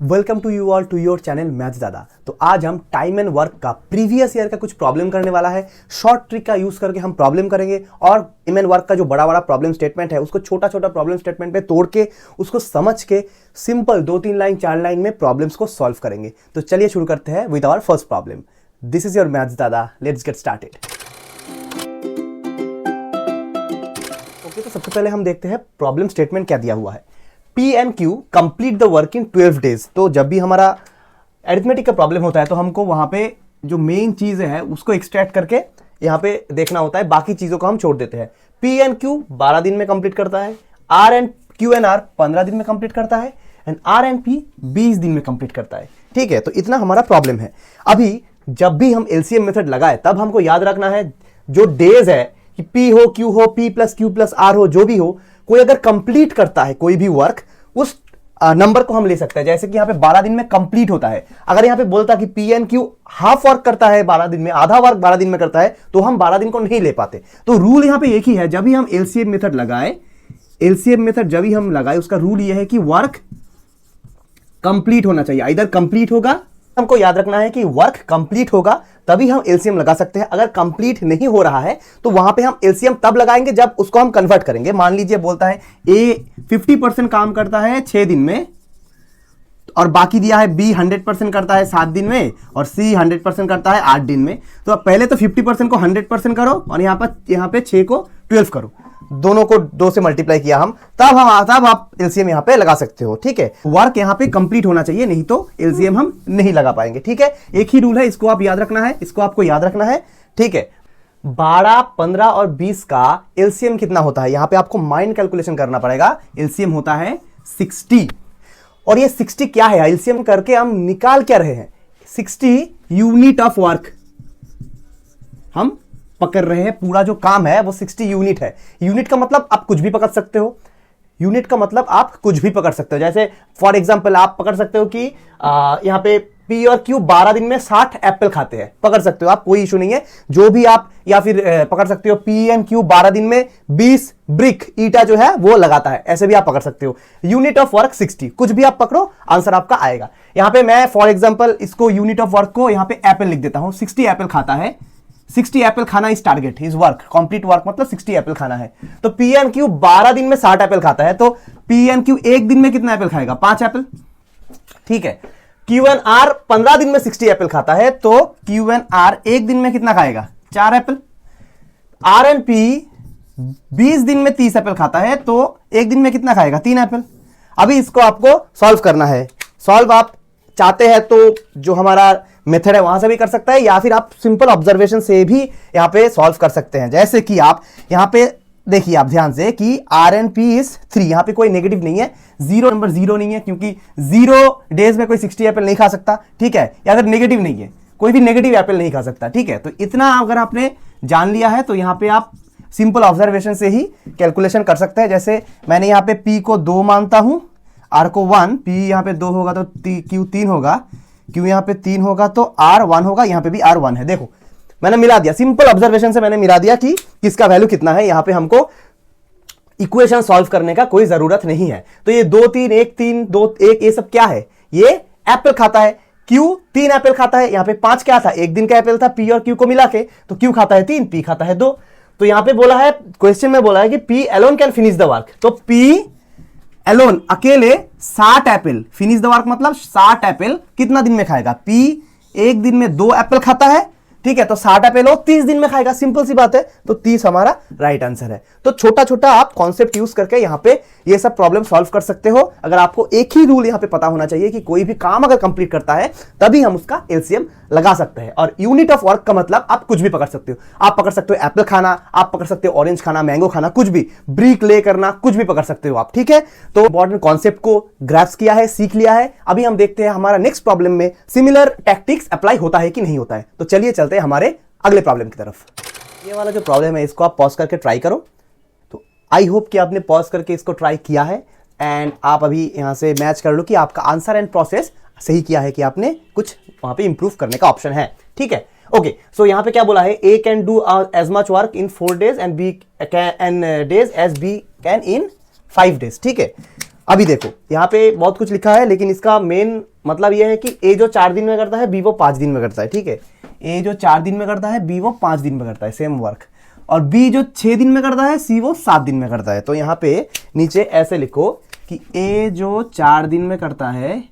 Welcome to you all to your channel maths Dada. तो आज हम टाइम एंड वर्क का प्रीवियस ईयर का कुछ प्रॉब्लम करने वाला है। शॉर्ट ट्रिक का यूज करके हम प्रॉब्लम करेंगे और टाइम एंड वर्क का जो बड़ा बड़ा प्रॉब्लम स्टेटमेंट है उसको छोटा छोटा प्रॉब्लम स्टेटमेंट पे तोड़ के उसको समझ के सिंपल 2-3 लाइन 4 लाइन में प्रॉब्लम्स को सॉल्व करेंगे। तो चलिए शुरू करते हैं with our first problem. This is your maths Dada, let's get started. Okay, तो सबसे पहले हम देखते हैं प्रॉब्लम स्टेटमेंट क्या दिया हुआ है। P and Q complete the work in 12 days. तो जब भी हमारा अरिथमेटिक का प्रॉब्लम होता है तो हमको वहां पे जो मेन चीज है उसको एक्सट्रैक्ट करके यहाँ पे देखना होता है, बाकी चीजों को हम छोड़ देते हैं। P and Q 12 दिन में कंप्लीट करता है, R and Q and R 15 दिन में कंप्लीट करता है एंड R and P 20 दिन में कंप्लीट करता है। ठीक है, तो इतना हमारा प्रॉब्लम है। अभी जब भी हम LCM मेथड लगाए तब हमको याद रखना है जो डेज है कि P हो, Q हो, P plus Q plus R हो, जो भी हो, कोई अगर कंप्लीट करता है कोई भी वर्क उस नंबर को हम ले सकते हैं। जैसे कि यहां पे 12 दिन में कंप्लीट होता है। अगर यहां पे बोलता कि P and Q half work करता है 12 दिन में, आधा वर्क 12 दिन में करता है, तो हम 12 दिन को नहीं ले पाते। तो रूल यहां पे एक ही है, जब भी हम LCM मेथड लगाए, LCM मेथड जब भी हम लगाए उसका रूल यह है कि वर्क कंप्लीट होना चाहिए। इधर कंप्लीट होगा, हमको याद रखना है कि वर्क कंप्लीट होगा तभी हम LCM लगा सकते हैं। अगर कंप्लीट नहीं हो रहा है तो वहां पे हम LCM तब लगाएंगे जब उसको हम कन्वर्ट करेंगे। मान लीजिए बोलता है A 50% काम करता है 6 दिन में और बाकी दिया है B 100% करता है 7 दिन में और C 100% करता है 8 दिन में। तो पहले तो 50% को 100% करो और यहाँ पे 6 को 12 करो, दोनों को 2 से मल्टीप्लाई किया हम, तब आप LCM यहाँ पे लगा सकते हो। ठीक है, वर्क यहाँ पे कंप्लीट होना चाहिए, नहीं तो LCM हम नहीं लगा पाएंगे। ठीक है, एक ही रूल है, इसको आप याद रखना है, इसको आपको याद रखना है। ठीक है, 12, 15 और 20 का LCM कितना होता है, यहाँ पे आपको माइंड कैलकुलेशन करना पड़ेगा। LCM होता है 60 और ये 60 क्या है, LCM करके हम निकाल क्या रहे हैं, 60 यूनिट ऑफ वर्क हम पकड़ रहे हैं। पूरा जो काम है वो 60 यूनिट है। यूनिट का मतलब आप कुछ भी पकड़ सकते हो, यूनिट का मतलब आप कुछ भी पकड़ सकते हो। जैसे फॉर एग्जांपल आप पकड़ सकते हो कि यहां पे P और Q 12 दिन में 60 एप्पल खाते हैं, पकड़ सकते हो आप, कोई इशू नहीं है। जो भी आप, या फिर पकड़ सकते हो P and Q 12 दिन में 20 ब्रिक ईटा जो है वो लगाता है, ऐसे भी आप पकड़ सकते हो। यूनिट ऑफ वर्क 60, कुछ भी आप पकड़ो आंसर आपका आएगा। यहां पे मैं फॉर एग्जांपल इसको यूनिट ऑफ वर्क को यहां पे एप्पल लिख देता हूं। 60 एप्पल खाता है, 60 एप्पल खाना इस टारगेट, इस वर्क, कंप्लीट वर्क मतलब 60 एप्पल खाना है। तो P and Q 12 दिन में 60 एप्पल खाता है, तो P and Q एक दिन में कितना एप्पल खाएगा, 5 एप्पल। ठीक है, Q and R 15 दिन में 60 एप्पल खाता है, तो Q and R एक दिन में कितना खाएगा, 4 एप्पल। R and P 20 दिन में 30 एप्पल खाता है, तो एक दिन में कितना खाएगा, 3 एप्पल। अभी इसको आपको सॉल्व करना है। सॉल्व आप चाहते हैं तो जो हमारा मेथड है वहां से भी कर सकता है, या फिर आप सिंपल ऑब्जर्वेशन से भी यहां पे सॉल्व कर सकते हैं। जैसे कि आप यहां पे देखिए, आप ध्यान से कि R and P is 3, यहां पे कोई नेगेटिव नहीं है, जीरो नंबर जीरो नहीं है, क्योंकि 0 डेज में कोई 60 एप्पल नहीं खा सकता। ठीक है, या अगर नेगेटिव नहीं है, कोई भी नेगेटिव एप्पल नहीं खा सकता। ठीक है, तो इतना अगर आपने जान लिया है तो यहां पे आप सिंपल ऑब्जर्वेशन से ही कैलकुलेशन कर सकते हैं। जैसे मैंने यहां पे P को 2 मानता हूं, R को 1, P यहां पे 2 होगा तो Q 3 होगा, Q यहां पे 3 होगा तो R 1 होगा, यहां पे भी R 1 है। देखो मैंने मिला दिया, सिंपल ऑब्जर्वेशन से मैंने मिला दिया कि किसका वैल्यू कितना है। यहां पे हमको इक्वेशन सॉल्व करने का कोई जरूरत नहीं है। तो ये 2 3 1 3 2 1 ये सब क्या है, ये एप्पल खाता है। Q 3 एप्पल खाता है, यहां पे 5 क्या था, एक दिन का एप्पल था P और Q को मिला के, तो Q खाता है 3, P खाता है 2। तो यहां पे बोला है, क्वेश्चन में बोला है कि P alone can finish the work, तो P एलोन अकेले 60 एप्पल, फिनिश द वर्क मतलब 60 एप्पल कितना दिन में खाएगा, P एक दिन में 2 एप्पल खाता है। ठीक है, तो 60 एप्पल हो 30 दिन में खाएगा, सिंपल सी बात है। तो 30 हमारा राइट आंसर है। तो छोटा छोटा आप कॉन्सेप्ट यूज करके यहां पे ये सब प्रॉब्लम सॉल्व कर सकते हो। अगर आपको एक ही रूल यहां पे पता होना चाहिए कि कोई भी काम अगर कंप्लीट करता है तभी हम उसका LCM लगा सकते हैं। और यूनिट ऑफ वर्क का मतलब आप कुछ भी पकड़ सकते हो। आप पकड़ सकते हो एप्पल खाना, आप पकड़ सकते हो ऑरेंज खाना, मैंगो खाना, कुछ भी, ब्रिक ले करना, कुछ भी पकड़ सकते हो आप। ठीक है, तो इंपॉर्टेंट कॉन्सेप्ट को ग्रैस्प किया है, सीख लिया है। अभी हम देखते हैं हमारा नेक्स्ट प्रॉब्लम में सिमिलर टैक्टिक्स अप्लाई होता है कि नहीं होता है। तो चलिए चलते हैं हमारे अगले प्रॉब्लम की तरफ। ये वाला जो प्रॉब्लम है इसको आप पॉज करके ट्राई करो। तो आई होप कि आपने पॉज करके इसको ट्राई किया है एंड आप अभी यहां से मैच कर लो कि आपका आंसर एंड प्रोसेस सही किया है कि आपने कुछ वहां पे इंप्रूव करने का ऑप्शन है। ठीक है, ओके, सो यहां पे क्या बोला है, A can do as much work in 4 days and B can days as B can in 5 days. ठीक है, अभी देखो यहाँ पे बहुत कुछ लिखा है, लेकिन इसका मेन मतलब ये है कि ए जो 4 दिन में करता है बी वो 5 दिन में करता है, ठीक है। ए जो 4 दिन में करता है बी वो 5 दिन में करता है, सेम वर्क। और बी जो 6 दिन में करता है सी वो 7 दिन में करता है। तो यहाँ पे नीचे ऐसे लिखो कि ए जो 4 दिन में करता है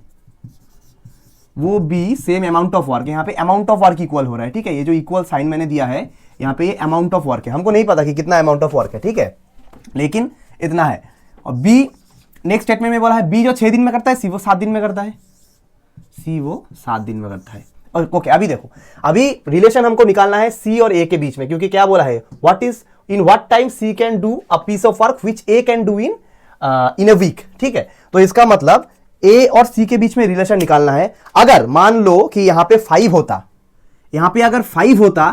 वो B same amount of work, यहाँ पे अमाउंट ऑफ वर्क इक्वल हो रहा है, ठीक है। ये जो इक्वल साइन मैंने दिया है यहाँ पे ये अमाउंट ऑफ वर्क है, हमको नहीं पता कि कितना अमाउंट ऑफ वर्क है, ठीक है, लेकिन इतना है। और बी नेक्स्ट स्टेटमेंट में बोला है बी जो 6 दिन में करता है सी वो 7 दिन में करता है, सी वो 7 दिन में करता है। और ओके अभी देखो, अभी रिलेशन हमको निकालना है सी और ए के बीच में, क्योंकि क्या बोला है what is in what time C can do a piece of work which A can do in a week, ठीक है। तो इसका मतलब ए और सी के बीच में रिलेशन निकालना है। अगर मान लो कि यहां पे 5 होता, यहां पे अगर 5 होता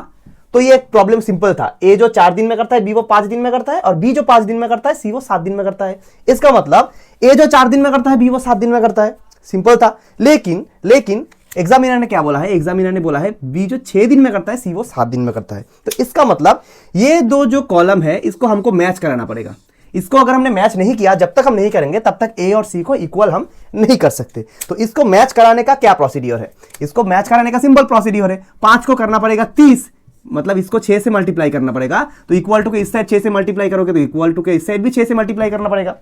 तो ये प्रॉब्लम सिंपल था, ए जो 4 दिन में करता है बी वो 5 दिन में करता है, और बी जो 5 दिन में करता है सी वो 7 दिन में करता है। इसका मतलब ए जो 4 दिन में करता है बी वो 7 दिन में करता है, सिंपल था। लेकिन एग्जामिनर ने क्या बोला है, एग्जामिनर ने बोला है बी जो 6 दिन में करता है सी वो 7 दिन में करता है। तो इसका मतलब ये दो जो कॉलम है इसको हमको मैच कराना पड़ेगा। इसको अगर हमने मैच नहीं किया, जब तक हम नहीं करेंगे तब तक ए और सी को इक्वल हम नहीं कर सकते। तो इसको मैच कराने का क्या प्रोसीड्योर है, इसको मैच कराने का सिंपल प्रोसीड्योर है, 5 को करना पड़ेगा 30, मतलब इसको 6 से मल्टीप्लाई करना पड़ेगा। तो इक्वल टू के इस साइड 6 से मल्टीप्लाई करोगे तो इक्वल टू के इस साइड भी 6 से मल्टीप्लाई करना पड़ेगा,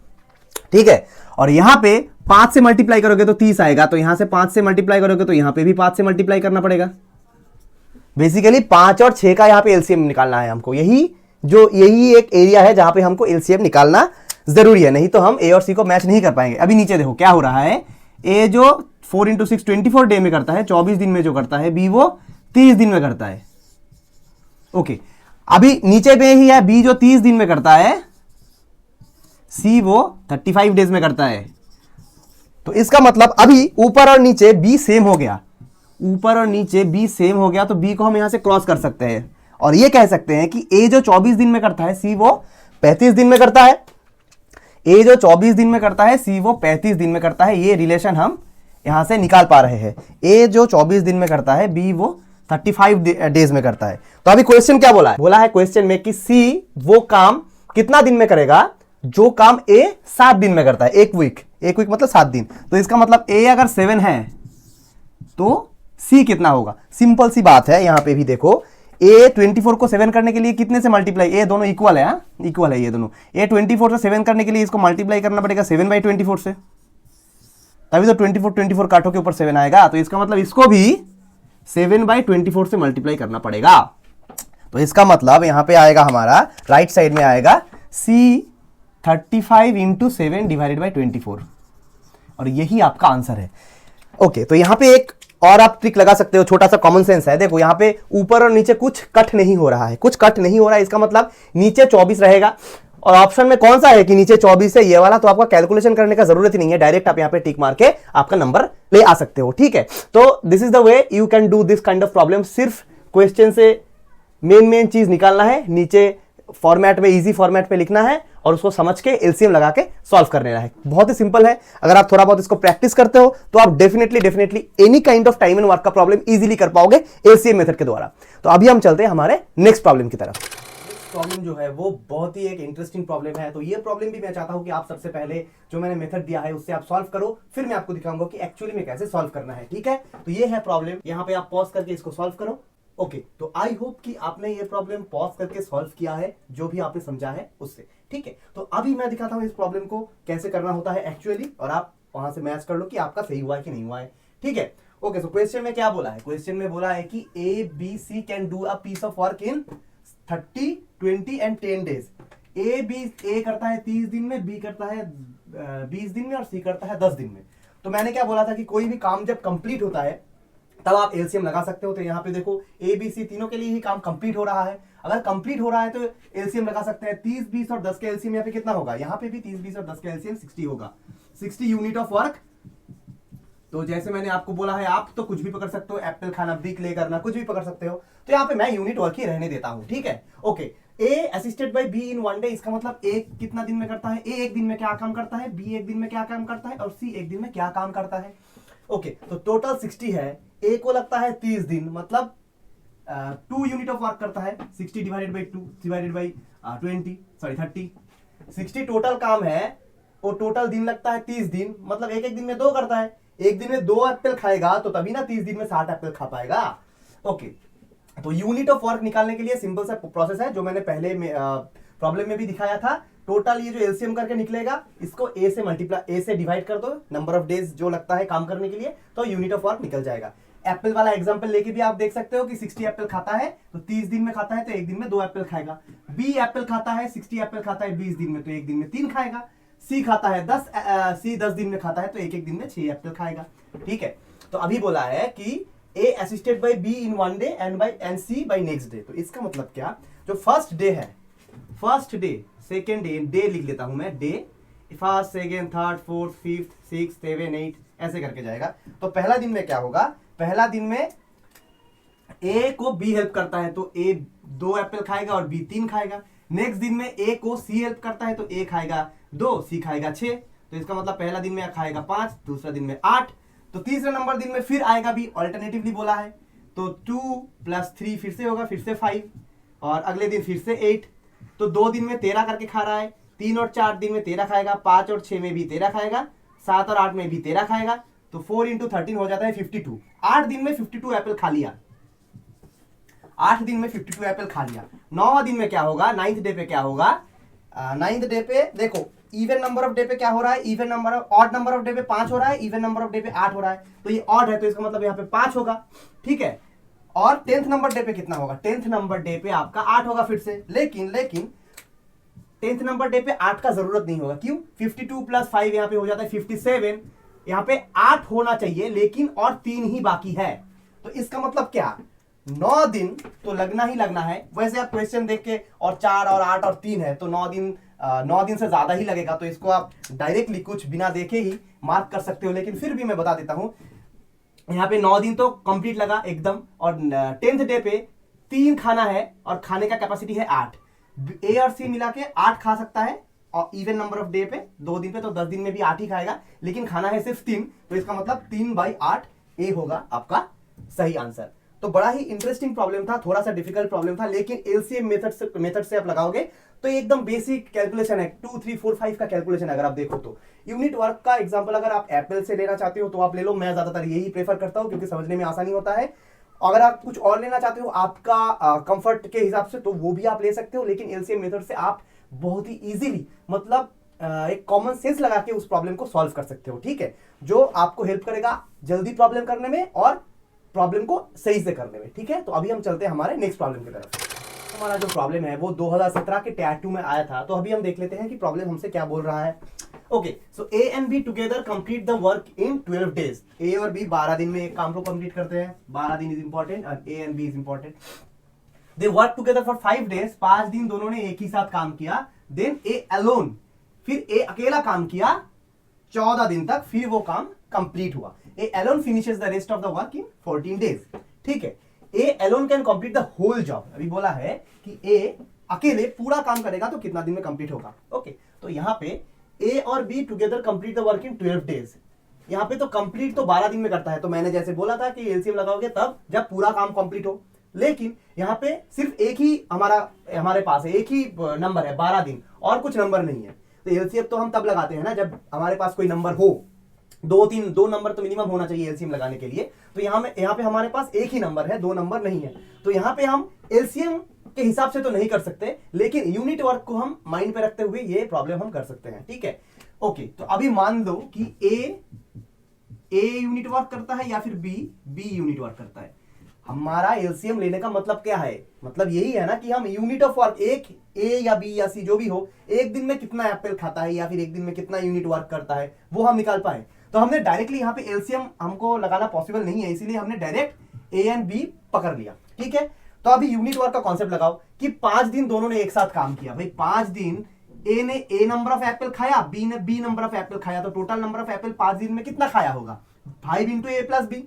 ठीक है। और यहां पे 5 से मल्टीप्लाई करोगे तो 30 आएगा, तो यहां से 5 से मल्टीप्लाई करोगे तो यहां पे भी 5 से मल्टीप्लाई करना पड़ेगा। बेसिकली 5 और 6 का यहां पे एलसीएम निकालना है हमको। यही एक एरिया है जहां पे हमको एलसीएम निकालना जरूरी है, नहीं तो हम ए और सी को मैच नहीं कर पाएंगे। अभी नीचे देखो क्या हो रहा है, ए जो 4 × 6 24 डे में करता है, 24 दिन में जो करता है, बी वो 30 दिन में करता है। ओके अभी नीचे पे ही है, बी जो 30 दिन में करता है सी वो 35 डेज में करता है। तो इसका मतलब अभी ऊपर और नीचे बी सेम हो गया, ऊपर और नीचे बी सेम हो गया, तो बी को हम यहां से क्रॉस कर सकते हैं और ये कह सकते हैं कि ए जो 24 दिन में करता है सी वो 35 दिन में करता है। ए जो 24 दिन में करता है सी वो 35 दिन में करता है, ये रिलेशन हम यहां से निकाल पा रहे हैं। ए जो 24 दिन में करता है बी वो 35 डेज में करता है। तो अभी क्वेश्चन क्या बोला है, बोला है क्वेश्चन में कि सी वो काम कितना दिन में करेगा जो काम ए 7 दिन में करता है, एक वीक मतलब 7 दिन। तो इसका मतलब ए अगर 7 है तो सी कितना होगा, सिंपल सी बात है। यहां पे भी देखो ए 24 को 7 करने के लिए कितने से मल्टीप्लाई, ए दोनों इक्वल है, इक्वल है ये दोनों। ए 24 से 7 करने के लिए इसको मल्टीप्लाई करना पड़ेगा 7/24 से, तभी तो 24 काटो के ऊपर 7 आएगा। तो इसका मतलब इसको भी 7/24 से मल्टीप्लाई करना पड़ेगा। तो इसका मतलब यहां पे आएगा हमारा राइट साइड में आएगा सी 35 × 7 / 24, और यही आपका आंसर है। ओके तो यहां पे एक और आप ट्रिक लगा सकते हो, छोटा सा कॉमन सेंस है। देखो यहां पे ऊपर और नीचे कुछ कट नहीं हो रहा है, कुछ कट नहीं हो रहा है, इसका मतलब नीचे 24 रहेगा। और ऑप्शन में कौन सा है कि नीचे 24 है ये वाला, तो आपका कैलकुलेशन करने का जरूरत ही नहीं है, डायरेक्ट आप यहां पे टिक मार के आपका नंबर ले आ सकते हो, ठीक है। तो this is the way you can do this kind of problem. सिर्फ क्वेश्चन से मेन चीज निकालना है, नीचे फॉर्मेट में, इजी फॉर्मेट में लिखना है और उसको समझ के एलसीएम लगा के सॉल्व कर लेना है। बहुत ही सिंपल है। अगर आप थोड़ा बहुत इसको प्रैक्टिस करते हो तो आप definitely any kind of time and work का प्रॉब्लम इजीली कर पाओगे एलसीएम मेथड के द्वारा। तो अभी हम चलते हैं हमारे नेक्स्ट प्रॉब्लम की तरफ। प्रॉब्लम जो है वो बहुत ही एक इंटरेस्टिंग प्रॉब्लम है। तो ये प्रॉब्लम भी मैं चाहता हूं कि आप सबसे पहले जो मैंने मेथड दिया है उससे आप सॉल्व करो, फिर मैं आपको दिखाऊंगा कि एक्चुअली में कैसे सॉल्व करना है, ठीक है। तो ये है प्रॉब्लम, यहां पे आप पॉज करके इसको सॉल्व करो। ओके तो आई होप कि आपने ये प्रॉब्लम पॉज करके सॉल्व किया है, जो भी आपने समझा है उससे, ठीक है। तो अभी मैं दिखाता हूं इस प्रॉब्लम को कैसे करना होता है एक्चुअली, और आप वहां से मैच कर लो कि आपका सही हुआ है कि नहीं हुआ है, ठीक है। ओके सो क्वेश्चन में क्या बोला है, क्वेश्चन में बोला है कि A B C can do a piece of work in 30, 20 and 10 days. A करता है 30 दिन में, बी करता है 20 दिन में और सी करता है 10 दिन में। तो मैंने क्या बोला था कि कोई भी काम जब कंप्लीट होता है तब आप एलसीएम लगा सकते हो। तो यहाँ पे देखो ए बी सी तीनों के लिए ही काम कंप्लीट हो रहा है। अगर कंप्लीट हो रहा है तो एलसीएम लगा सकते हैं। 30, 20 और 10 का एलसीएम यहाँ पे कितना होगा, यहाँ पे भी 30, 20 और 10 का एलसीएम 60 होगा, 60 यूनिट ऑफ वर्क। तो जैसे मैंने आपको बोला है, आप तो कुछ भी पकड़ सकते हो, एप्पल खाना, ब्रिक ले करना, कुछ भी पकड़ सकते हो। तो यहाँ पे मैं यूनिट वर्क ही रहने देता हूँ, ठीक है। Okay A assisted by B in 1 day, इसका मतलब ए कितना दिन में करता है, ए एक दिन में क्या काम करता है, बी एक दिन में क्या काम करता है और सी एक दिन में क्या काम करता है। ओके तो टोटल 60 है, ए को लगता है 30 दिन, मतलब 2 यूनिट ऑफ वर्क करता है, 60 divided by 2 divided by 30। 60 total काम है और टोटल दिन लगता है 30 दिन, मतलब एक एक दिन में 2 करता है। एक दिन में 2 एप्पल खाएगा तो तभी ना 30 दिन में 60 एप्पल खा पाएगा। ओके, तो यूनिट ऑफ वर्क निकालने के लिए सिंपल सा प्रोसेस है जो मैंने पहले प्रॉब्लम में भी दिखाया था। टोटल ये जो एलसीएम करके निकलेगा इसको ए से डिवाइड कर दो, नंबर ऑफ डेज जो लगता है काम करने के लिए, तो यूनिट ऑफ वर्क निकल जाएगा। एप्पल वाला एग्जांपल लेके भी आप देख सकते हो कि 60 एप्पल खाता है तो 30 दिन में खाता है तो एक दिन में 2 एप्पल खाएगा। बी एप्पल खाता है 60 एप्पल खाता है 20 दिन में तो एक दिन में 3 खाएगा। सी खाता है 10 दिन में खाता है तो एक दिन में 6 एप्पल खाएगा। ठीक है, तो अभी बोला है कि A assisted by B in 1 day and C by next day. तो इसका मतलब क्या, जो फर्स्ट डे है, फर्स्ट डे, सेकेंड डे लिख लेता हूं मैं, day first second third fourth fifth six 7 8 ऐसे करके जाएगा। तो पहला दिन में क्या होगा, पहला दिन में ए को बी हेल्प करता है तो ए 2 एप्पल खाएगा और बी 3 खाएगा। नेक्स्ट दिन में ए को सी हेल्प करता है तो ए खाएगा 2, सी खाएगा 6। तो इसका मतलब पहला दिन में खाएगा 5, दूसरा दिन में 8। तो तीसरा नंबर दिन में फिर आएगा बी, ऑल्टरनेटिवली बोला है तो 2 + 3 फिर से होगा, फिर से 5 और अगले दिन फिर से 8। तो 2 दिन में 13 करके खा रहा है, 3 और 4 दिन में 13 खाएगा, 5 और 6 में भी 13 खाएगा, 7 और 8 में भी 13 खाएगा। तो 4 × 13 हो जाता है 52। 8 दिन में 52 एप्पल खा लिया, 8 दिन में 52 एप्पल खा लिया। 9वां दिन में क्या होगा, 9th डे पे क्या होगा, 9th डे पे देखो इवन नंबर ऑफ डे पे क्या हो रहा है, even number of odd number of day पे 5 हो रहा है, इवन नंबर ऑफ डे पे 8 हो रहा है। तो ये ऑड है तो इसका मतलब यहाँ पे 5 होगा। ठीक है, और 10th नंबर डे पे कितना होगा, 10th नंबर डे पे आपका 8 होगा फिर से। लेकिन 10th नंबर डे पे 8 का जरूरत नहीं होगा, क्यों, 52 + 5 यहाँ पे हो जाता है 57। यहाँ पे 8 होना चाहिए लेकिन और 3 ही बाकी है। तो इसका मतलब क्या, 9 दिन तो लगना ही लगना है। वैसे आप क्वेश्चन देख के और 4 और 8 और 3 है तो 9 दिन से ज्यादा ही लगेगा, तो इसको आप डायरेक्टली कुछ बिना देखे ही मार्क कर सकते हो। लेकिन फिर भी मैं बता देता हूं, यहाँ पे 9 दिन तो कंप्लीट लगा एकदम, और 10th डे पे 3 खाना है और खाने का कैपेसिटी है 8। ए और सी मिला के 8 खा सकता है और इवन नंबर ऑफ डे पे 2 दिन पे तो 10 दिन में भी 8 ही खाएगा, लेकिन खाना है सिर्फ 3। तो इसका मतलब 3/8 ए होगा आपका सही आंसर। तो बड़ा ही इंटरेस्टिंग प्रॉब्लम था, थोड़ा सा डिफिकल्ट प्रॉब्लम था, लेकिन एलसीएम मेथड से आप लगाओगे तो एकदम बेसिक कैलकुलेशन है, 2 3 4 5 का कैलकुलेशन अगर आप देखो तो। यूनिट वर्क का एग्जांपल अगर आप एप्पल से लेना चाहते हो तो आप ले लो, मैं ज्यादातर यही प्रेफर करता हूं क्योंकि समझने में आसानी होता है। अगर आप कुछ और लेना चाहते हो आपका कंफर्ट के हिसाब से तो वो भी आप ले सकते हो, लेकिन एलसीएम मेथड से आप बहुत ही इजीली मतलब एक कॉमन सेंस लगा के उस प्रॉब्लम को सॉल्व कर सकते हो। ठीक है, जो आपको हेल्प करेगा जल्दी प्रॉब्लम करने में और प्रॉब्लम को सही से करने में। ठीक है, तो अभी हम चलते हैं हमारे नेक्स्ट प्रॉब्लम की तरफ। हमारा जो प्रॉब्लम है वो 2017 के टैट 2 में आया था, तो अभी हम देख लेते हैं कि प्रॉब्लम हमसे क्या बोल रहा है। Okay, so A and B together complete the work in 12 days. A और बी 12 दिन में एक काम को कंप्लीट करते हैं। 12 दिन इज इंपॉर्टेंट और A and B is important. They work together for 5 days. 5 दिन दोनों ने एक ही साथ काम किया। देन ए अलोन, फिर ए अकेला काम किया 14 दिन तक, फिर वो काम कंप्लीट हुआ। A alone finishes the rest of the work in 14 days. ठीक है, A alone can complete the whole job. अभी बोला है कि ए अकेले पूरा काम करेगा तो कितना दिन में कंप्लीट होगा। ओके, तो यहां पे ए और B together complete the work in 12 days. यहां पे तो कंप्लीट तो 12 दिन में करता है, तो मैंने जैसे बोला था कि एलसीएम लगाओगे तब जब पूरा काम कंप्लीट हो। लेकिन यहां पे सिर्फ एक ही हमारे पास है, एक ही नंबर है 12 दिन, और कुछ नंबर नहीं है। तो एलसीएम तो हम तब लगाते हैं ना जब हमारे पास कोई नंबर हो, 2 नंबर तो मिनिमम होना चाहिए एलसीएम लगाने के लिए। तो यहाँ पे हमारे पास एक ही नंबर है, 2 नंबर नहीं है। तो यहाँ पे हम एलसीएम के हिसाब से तो नहीं कर सकते, लेकिन यूनिट वर्क को हम माइंड पे रखते हुए ये प्रॉब्लम हम कर सकते हैं। ठीक है, ओके, तो अभी मान लो कि ए यूनिट वर्क करता है या फिर बी यूनिट वर्क करता है। हमारा एलसीएम लेने का मतलब क्या है, मतलब यही है ना कि हम यूनिट ऑफ वर्क, एक ए या बी या सी जो भी हो, एक दिन में कितना एप्पल खाता है या फिर एक दिन में कितना यूनिट वर्क करता है वो हम निकाल पाए। तो हमने डायरेक्टली यहाँ पे एलसीएम हमको लगाना पॉसिबल नहीं है, इसीलिए हमने डायरेक्ट ए एंड बी पकड़ लिया। ठीक है, तो अभी यूनिट वर्क का कॉन्सेप्ट लगाओ कि 5 दिन दोनों ने एक साथ काम किया। भाई 5 दिन ए ने ए नंबर ऑफ एप्पल खाया, बी ने बी नंबर ऑफ एप्पल खाया, तो टोटल नंबर ऑफ एप्पल 5 दिन में कितना खाया होगा, 5 × A + B।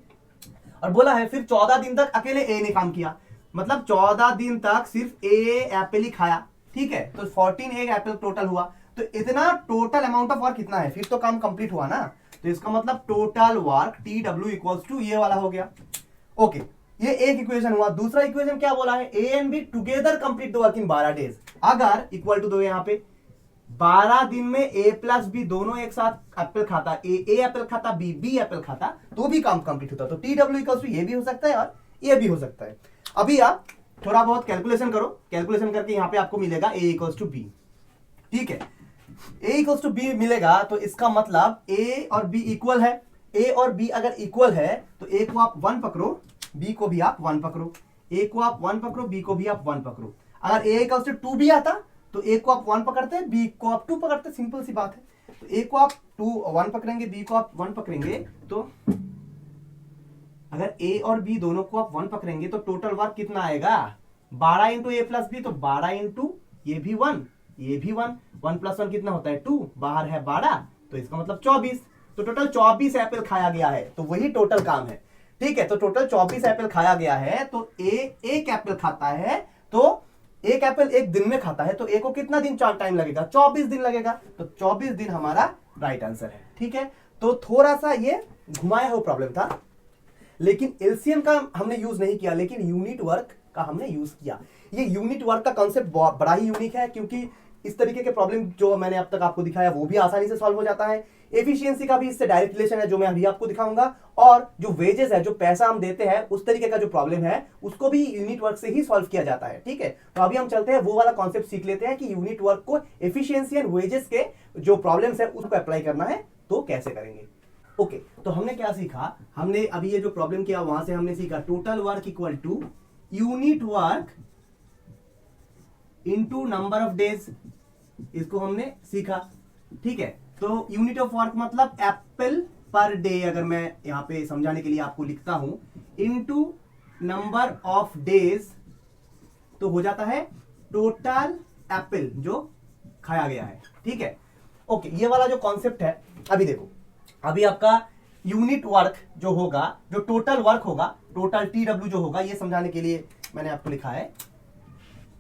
और बोला है फिर 14 दिन तक अकेले ए ने काम किया, मतलब 14 दिन तक सिर्फ ए एप्पल ही खाया। ठीक है, तो 14 एप्पल टोटल हुआ। तो इतना टोटल अमाउंट ऑफ वर्क कितना है, फिर तो काम कंप्लीट हुआ ना। तो इसका मतलब टोटल वर्क TW = ये वाला हो गया। ओके, ये एक इक्वेशन हुआ। दूसरा इक्वेशन क्या बोला है, ए and B together complete the work in 12 days. अगर इक्वल टू दो यहाँ पे 12 दिन में ए प्लस बी दोनों एक साथ एप्पल खाता, ए एप्पल खाता, बी एप्पल खाता, तो भी काम कंप्लीट होता। तो टी डब्ल्यू इक्वल्स टू ये भी हो सकता है और ये भी हो सकता है। अभी आप थोड़ा बहुत कैलकुलेशन करो, कैलकुलेशन करके यहां पे आपको मिलेगा ए इक्वल्स टू बी। ठीक है, ए इक्वल्स टू बी मिलेगा तो इसका मतलब ए और बी इक्वल है। ए और बी अगर इक्वल है तो ए को आप 1 पकड़ो, बी को भी आप 1 पकड़ो, ए को आप 1 पकड़ो, बी को भी आप 1 पकड़ो। अगर ए इक्वल्स टू 2 भी आता तो ए को आप 1 पकड़ते, बी को आप 2 पकड़ते, सिंपल सी बात है। तो ए को आप 1 पकड़ेंगे, बी को आप 1 पकड़ेंगे, तो अगर ए और बी दोनों को आप 1 पकड़ेंगे तो टोटल वर्क कितना आएगा? 12 इंटू ए प्लस बी, तो 12 इंटू ये भी 1, ये भी 1, 1 प्लस 1 कितना होता है 2, बाहर है 12, तो इसका मतलब 24। तो टोटल 24 एप्पल खाया गया है, तो वही टोटल काम है। ठीक है, तो टोटल 24 एप्पल खाया गया है, तो ए एक एप्पल खाता है, तो एक एप्पल एक दिन में खाता है, तो ए को कितना दिन टाइम लगेगा? 24 दिन लगेगा। तो 24 दिन हमारा राइट आंसर है। ठीक है, तो थोड़ा सा ये घुमाया हुआ प्रॉब्लम था, लेकिन एलसीएम का हमने यूज नहीं किया, लेकिन यूनिट वर्क का हमने यूज किया। ये यूनिट वर्क का कॉन्सेप्ट बड़ा ही यूनिक है, क्योंकि इस तरीके के प्रॉब्लम जो मैंने अब तक आपको दिखाया वो भी आसानी से सॉल्व हो जाता है। एफिशिएंसी का भी इससे डायरेक्ट रिलेशन है, जो मैं अभी आपको दिखाऊंगा। और जो वेजेस है, जो पैसा हम देते हैं, उस तरीके का जो प्रॉब्लम है उसको भी यूनिट वर्क से ही सॉल्व किया जाता है। ठीक है, तो अभी हम चलते हैं वो वाला कॉन्सेप्ट सीख लेते हैं कि यूनिट वर्क को एफिशिएंसी एंड वेजेस के जो प्रॉब्लम्स है उसको अप्लाई करना है तो कैसे करेंगे। ओके, तो हमने क्या सीखा? हमने अभी ये जो प्रॉब्लम किया वहां से हमने सीखा total work equal to unit work into number of days, इसको हमने सीखा। ठीक है, तो यूनिट ऑफ वर्क मतलब एप्पल पर डे, अगर मैं यहां पे समझाने के लिए आपको लिखता हूं, इनटू नंबर ऑफ डेज, तो हो जाता है टोटल एप्पल जो खाया गया है। ठीक है, ओके, ये वाला जो कॉन्सेप्ट है, अभी देखो, अभी आपका यूनिट वर्क जो होगा, जो टोटल वर्क होगा, टोटल टी डब्ल्यू जो होगा, ये समझाने के लिए मैंने आपको लिखा है।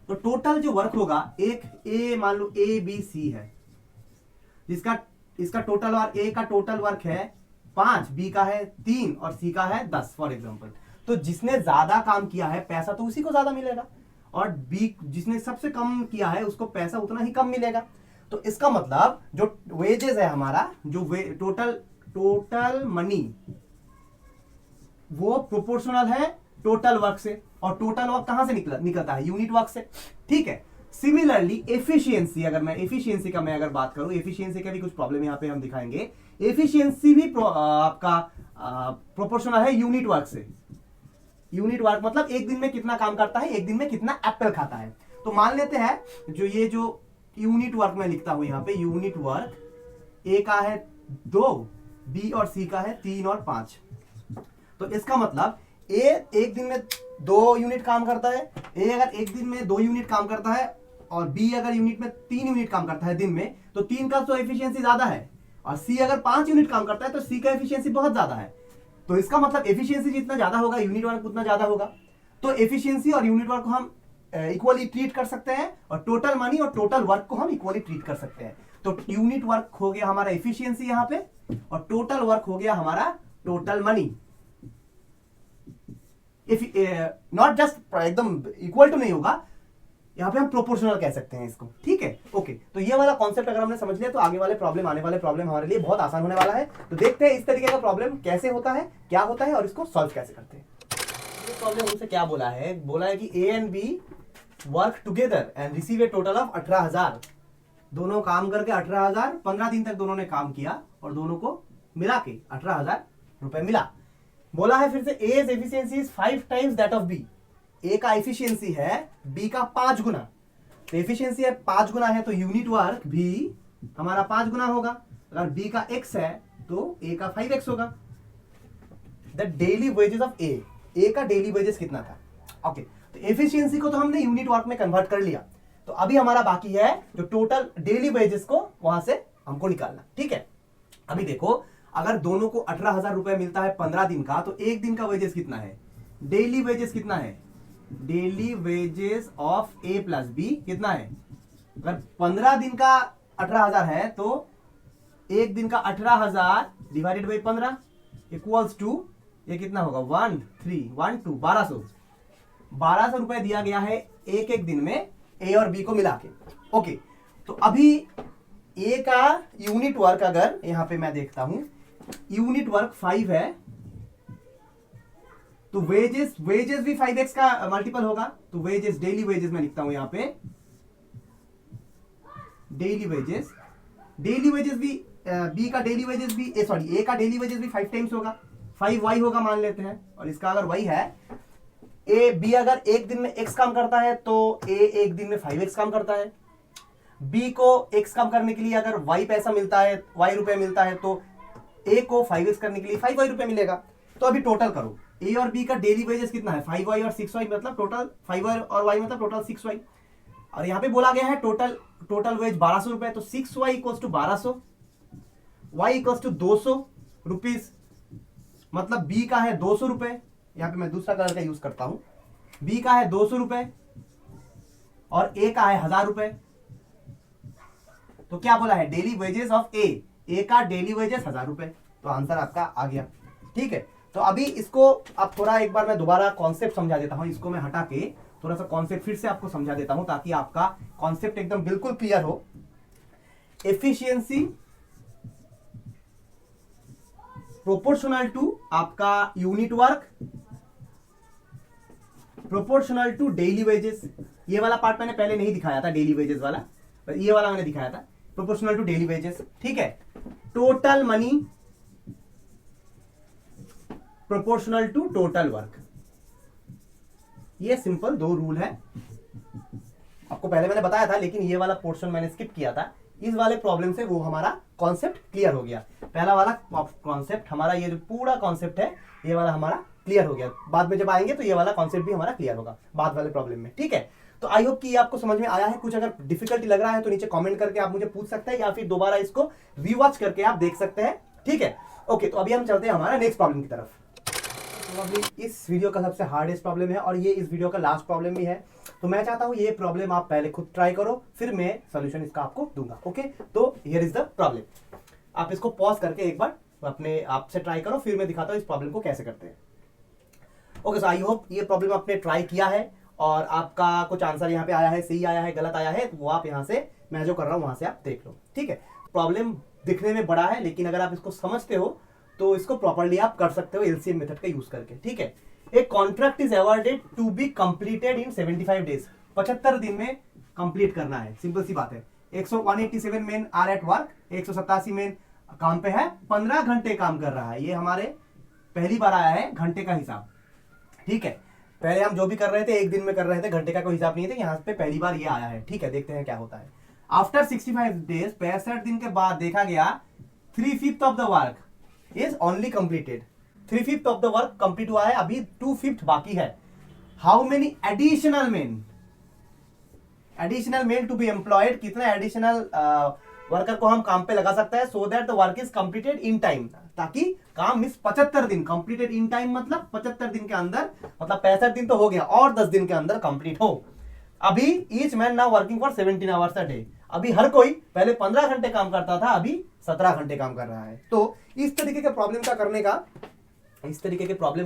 तो टोटल जो वर्क होगा, एक ए मान लो ए बी सी है, जिसका इसका टोटल वर्क, ए का टोटल वर्क है 5, बी का है 3 और सी का है 10 फॉर एग्जांपल। तो जिसने ज्यादा काम किया है पैसा तो उसी को ज्यादा मिलेगा, और बी जिसने सबसे कम किया है उसको पैसा उतना ही कम मिलेगा। तो इसका मतलब जो वेजेस है हमारा, जो टोटल मनी, वो प्रोपोर्शनल है टोटल वर्क से, और टोटल वर्क कहां से निकलता है? यूनिट वर्क से। ठीक है, सिमिलरली एफिशिएंसी, अगर मैं एफिशिएंसी का अगर बात करूं, एफिशिएंसी का भी कुछ प्रॉब्लम यहां पे हम दिखाएंगे। एफिशिएंसी भी आपका प्रोपोर्शनल है यूनिट वर्क से। यूनिट वर्क मतलब एक दिन में कितना काम करता है, एक दिन में कितना एप्पल खाता है। तो मान लेते हैं जो ये जो यूनिट वर्क मैं लिखता हूं यहां पे, यूनिट वर्क ए का है 2, बी और सी का है 3 और 5। तो इसका मतलब ए एक दिन में 2 यूनिट काम करता है, ए अगर एक दिन में 2 यूनिट काम करता है, और बी अगर यूनिट में 3 यूनिट काम करता है दिन में, तो 3 का तो एफिशिएंसी ज्यादा है, और सी अगर 5 यूनिट काम करता है तो सी का एफिशिएंसी बहुत ज्यादा है। तो इसका मतलब एफिशिएंसी जितना ज्यादा होगा यूनिट वर्क उतना ज्यादा होगा। तो एफिशिएंसी और यूनिट वर्क को हम इक्वली ट्रीट कर सकते हैं, और टोटल मनी और टोटल वर्क को हम इक्वली ट्रीट कर सकते हैं। तो यूनिट वर्क हो गया हमारा एफिशिएंसी यहां पे, और टोटल वर्क हो गया हमारा टोटल मनी। नॉट जस्ट एकदम इक्वल टू नहीं होगा, यहां पे हम प्रोपोर्शनल कह सकते हैं इसको। ठीक है, ओके, तो ये वाला कॉन्सेप्ट अगर हमने समझ लिया तो आगे वाले प्रॉब्लम, आने वाले प्रॉब्लम हमारे लिए बहुत आसान होने वाला है। तो देखते हैं इस तरीके का प्रॉब्लम कैसे होता है, क्या होता है, और इसको सॉल्व कैसे करते हैं। ये प्रॉब्लम हमसे क्या बोला है? बोला है कि A and B work together and receive a total of 18,000। दोनों काम करके 18,000, 15 दिन तक दोनों ने काम किया, और दोनों को मिला के 18,000 रुपए मिला। बोला है फिर से as efficiency is 5 times that of B. A का एफिशिएंसी है बी का 5 गुना, तो एफिशिएंसी है 5 गुना है, तो यूनिट वर्क भी हमारा 5 गुना होगा। अगर बी का x है तो ए का 5x होगा। द डेली वेजेस ऑफ ए का डेली वेजेस कितना था? ओके, तो एफिशिएंसी को तो हमने यूनिट वर्क में कन्वर्ट कर लिया, तो अभी हमारा बाकी है जो टोटल डेली वेजेस को वहां से हमको निकालना। ठीक है, अभी देखो, अगर दोनों को 18,000 रुपए मिलता है 15 दिन का, तो एक दिन का वेजेस कितना है? डेली वेजेस कितना है? Daily wages of A plus B कितना है? अगर 15 दिन का 18,000 है तो एक दिन का 18,000 डिवाइडेड बाई 15 इक्वल्स टू, ये कितना होगा? 1200 रुपए दिया गया है एक एक दिन में ए और बी को मिला के। ओके, तो अभी ए का यूनिट वर्क अगर यहां पे मैं देखता हूं, यूनिट वर्क 5 है, तो वेजेस भी 5x का मल्टीपल होगा। तो वेजेस, डेली वेजेस मैं लिखता हूं यहां पे, डेली वेजेस भी बी का डेली वेजेस भी ए का डेली वेजेस भी 5 टाइम्स होगा, 5y होगा मान लेते हैं। और इसका अगर y है, बी अगर एक दिन में x काम करता है तो ए एक दिन में 5x काम करता है। बी को x काम करने के लिए अगर y पैसा मिलता है, y रुपए मिलता है, तो ए को 5x करने के लिए 5y रुपए मिलेगा। तो अभी टोटल करो, ए और बी का डेली वेजेस कितना है, 5y और 6y, मतलब टोटल 5y और y मतलब टोटल 6y। और यहां पे बोला गया है टोटल वेज 1200 रुपए, तो 6y equals to 1200, y equals to 200 rupees, मतलब बी का है 200 रुपए। यहां पे मैं दूसरा कलर का यूज करता हूं, बी का है 200 रुपए और ए का है 1000 रुपए। तो क्या बोला है, डेली वेजेस ऑफ ए का डेली वेजेस 1000 रुपए। तो आंसर आपका आ गया। ठीक है, तो अभी इसको अब थोड़ा एक बार मैं दोबारा कॉन्सेप्ट समझा देता हूं, इसको मैं हटा के थोड़ा सा कॉन्सेप्ट फिर से आपको समझा देता हूं ताकि आपका कॉन्सेप्ट एकदम बिल्कुल क्लियर हो। एफिशिएंसी प्रोपोर्शनल टू आपका unit work proportional to daily wages. ये वाला पार्ट मैंने पहले नहीं दिखाया था, डेली वेजेस वाला, पर ये वाला मैंने दिखाया था, प्रोपोर्शनल टू डेली वेजेस। ठीक है, total money proportional to total work. ये सिंपल 2 रूल है, आपको पहले मैंने बताया था, लेकिन ये वाला पोर्शन मैंने स्किप किया था। इस वाले प्रॉब्लम से वो हमारा कॉन्सेप्ट क्लियर हो गया। पहला वाला कॉन्सेप्ट हमारा, ये जो पूरा कॉन्सेप्ट है, ये वाला हमारा क्लियर हो गया। बाद में जब आएंगे तो ये वाला कॉन्सेप्ट भी हमारा क्लियर होगा बाद वाले प्रॉब्लम में। ठीक है, तो आई होप कि ये आपको समझ में आया है। कुछ अगर डिफिकल्टी लग रहा है तो नीचे कमेंट करके आप मुझे पूछ सकते हैं, या फिर दोबारा इसको रिवॉच करके आप देख सकते हैं। ठीक है, ओके, तो अभी हम चलते हैं हमारा नेक्स्ट प्रॉब्लम की तरफ। तो अभी इस वीडियो का सबसे हार्डेस्ट प्रॉब्लम है और ये इस वीडियो का लास्ट प्रॉब्लम भी है। तो मैं चाहता हूं ये प्रॉब्लम आप पहले खुद ट्राई करो, फिर मैं सॉल्यूशन इसका आपको दूंगा। ओके, तो हियर इज द प्रॉब्लम। आप इसको पॉज करके एक बार अपने आप से ट्राई करो, फिर मैं दिखाता हूं इस प्रॉब्लम को कैसे करते हैं। ओके, सो आई होप ये प्रॉब्लम आपने ट्राई किया है और आपका कुछ आंसर यहाँ पे आया है, सही आया है, गलत आया है, तो वो आप यहाँ से, मैं जो कर रहा हूँ वहां से आप देख लो। ठीक है, प्रॉब्लम दिखने में बड़ा है, लेकिन अगर आप इसको समझते हो तो इसको प्रॉपर्ली आप कर सकते हो एलसीएम मेथड का यूज करके। ठीक है, एक contract is awarded to be completed in 75 days. 75 दिन में कंप्लीट करना है, सिंपल सी बात है। 187 men are at work, 187 men काम पे है, 15 घंटे काम कर रहा है। ये हमारे पहली बार आया है घंटे का हिसाब। ठीक है, पहले हम जो भी कर रहे थे एक दिन में कर रहे थे, घंटे का कोई हिसाब नहीं था, यहाँ पे पहली बार ये आया है। ठीक है, देखते हैं क्या होता है। आफ्टर 65 डेज, 65 दिन के बाद देखा गया 3/5 of the work is only completed. 3/5 of the work complete हुआ है, अभी 2/5 बाकी है। How many additional men to be employed, कितना एडिशनल वर्कर को हम काम पे लगा सकते हैं, so that the work is completed in time, ताकि काम मिस 75 दिन, कंप्लीटेड इन टाइम मतलब 75 दिन के अंदर, मतलब 65 दिन तो हो गया और 10 दिन के अंदर कंप्लीट हो। अभी each man now working for 17 hours a day. अभी हर कोई पहले 15 घंटे काम करता था, अभी 17 घंटे काम कर रहा है। तो इस तरीके के प्रॉब्लम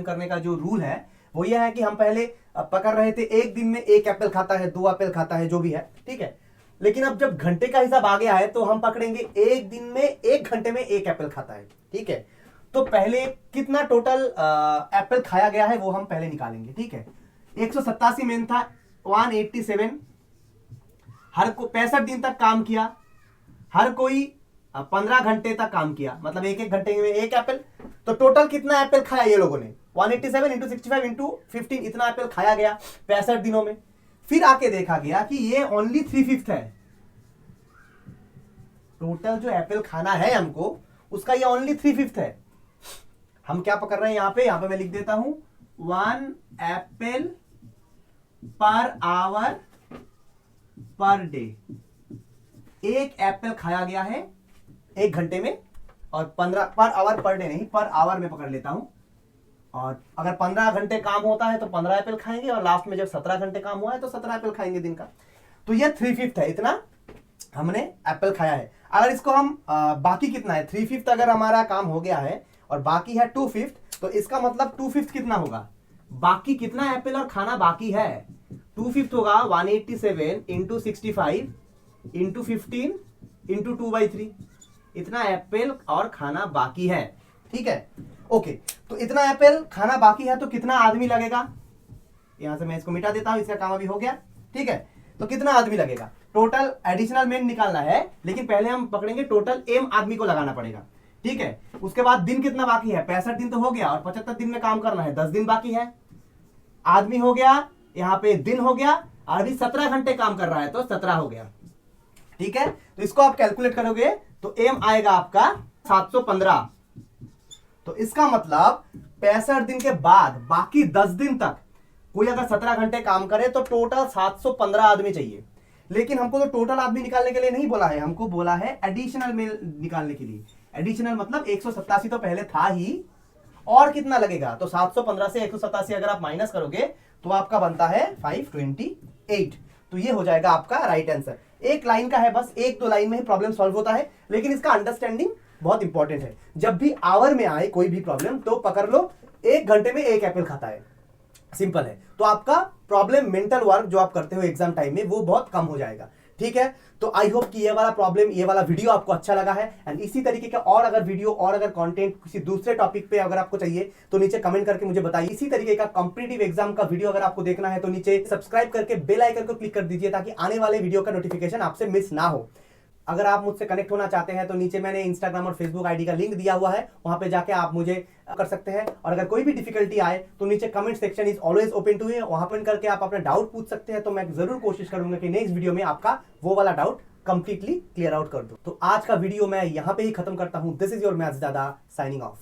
करने का जो रूल है वो यह है कि हम पहले पकड़ रहे थे एक दिन में 1 एप्पल खाता है, 2 एप्पल खाता है, जो भी है। ठीक है, लेकिन अब जब घंटे का हिसाब आ गया है तो हम पकड़ेंगे एक दिन में 1 घंटे में 1 एप्पल खाता है। ठीक है, तो पहले कितना टोटल एप्पल खाया गया है वो हम पहले निकालेंगे। ठीक है, 187 मेन था, 187, हर को 65 दिन तक काम किया, हर कोई 15 घंटे तक काम किया, मतलब 1-1 घंटे में 1 एप्पल। तो टोटल कितना एप्पल खाया ये लोगों ने, 187 इंटू 65 इंटू 15, इतना एप्पल खाया गया 65 दिनों में। फिर आके देखा गया कि ये ओनली 3/5 है, टोटल जो एप्पल खाना है हमको उसका ये ओनली 3/5 है। हम क्या पकड़ रहे हैं यहाँ पे मैं लिख देता हूं 1 Apple per hour per day. 1 Apple खाया गया है 1 घंटे में, और 15 पर आवर पर डे नहीं, पर आवर में पकड़ लेता हूं। और अगर 15 घंटे काम होता है तो 15 एप्पल खाएंगे, और लास्ट में जब 17 घंटे काम हुआ है तो 17 एप्पल खाएंगे दिन का। तो ये 3/5 है, इतना हमने एप्पल खाया है। अगर इसको हम बाकी कितना है, 3/5 अगर हमारा काम हो गया है और बाकी है 2/5, तो इसका मतलब 2/5 कितना होगा, बाकी कितना एप्पल और खाना बाकी है, 2/5 होगा 187 इंटू 65 इंटू 15 इंटू 2/3, इतना एप्पल और खाना बाकी है। ठीक है, ओके। तो इतना एप्पल खाना बाकी है तो कितना आदमी लगेगा, यहां से मैं इसको मिटा देता हूं, इसका काम अभी हो गया। ठीक है, तो कितना आदमी लगेगा, टोटल एडिशनल मेन निकालना है, लेकिन पहले हम पकड़ेंगे टोटल एम आदमी को लगाना पड़ेगा। ठीक है, उसके बाद दिन कितना बाकी है, 65 दिन तो हो गया, और 75 दिन में काम करना है, 10 दिन बाकी है। आदमी हो गया, यहां पे दिन हो गया, और अभी 17 घंटे काम कर रहा है तो 17 हो गया। ठीक है, तो इसको आप कैलकुलेट करोगे तो एम आएगा आपका 715। तो इसका मतलब 65 दिन के बाद बाकी 10 दिन तक कोई अगर 17 घंटे काम करे तो टोटल 715 आदमी चाहिए। लेकिन हमको तो टोटल आदमी निकालने के लिए नहीं बोला है, हमको बोला है एडिशनल मेल निकालने के लिए। एडिशनल मतलब 187 तो पहले था ही, और कितना लगेगा, तो 715 से 187 अगर आप माइनस करोगे तो आपका बनता है 528। तो ये हो जाएगा आपका राइट आंसर। एक लाइन का है बस, 1-2 लाइन में ही प्रॉब्लम सॉल्व होता है, लेकिन इसका अंडरस्टैंडिंग बहुत इंपॉर्टेंट है। जब भी आवर में आए कोई भी प्रॉब्लम तो पकड़ लो 1 घंटे में 1 एप्पल खाता है, सिंपल है। तो आपका प्रॉब्लम मेंटल वर्क जो आप करते हो एग्जाम टाइम में वो बहुत कम हो जाएगा। ठीक है, तो आई होप कि ये वाला प्रॉब्लम, ये वाला वीडियो आपको अच्छा लगा है। एंड इसी तरीके का और अगर वीडियो और अगर कंटेंट किसी दूसरे टॉपिक पे अगर आपको चाहिए तो नीचे कमेंट करके मुझे बताइए। इसी तरीके का कॉम्पिटिटिव एग्जाम का वीडियो अगर आपको देखना है तो नीचे सब्सक्राइब करके बेल आइकन को क्लिक कर दीजिए ताकि आने वाले वीडियो का नोटिफिकेशन आपसे मिस ना हो। अगर आप मुझसे कनेक्ट होना चाहते हैं तो नीचे मैंने इंस्टाग्राम और फेसबुक आईडी का लिंक दिया हुआ है, वहां पे जाके आप मुझे कर सकते हैं। और अगर कोई भी डिफिकल्टी आए तो नीचे comment section is always open to you, वहां पर करके आप अपना डाउट पूछ सकते हैं। तो मैं जरूर कोशिश करूंगा कि नेक्स्ट वीडियो में आपका वो वाला डाउट कंप्लीटली क्लियर आउट कर दूं। तो आज का वीडियो मैं यहां पे ही खत्म करता हूं। दिस इज योर मैथ्स दादा साइनिंग ऑफ।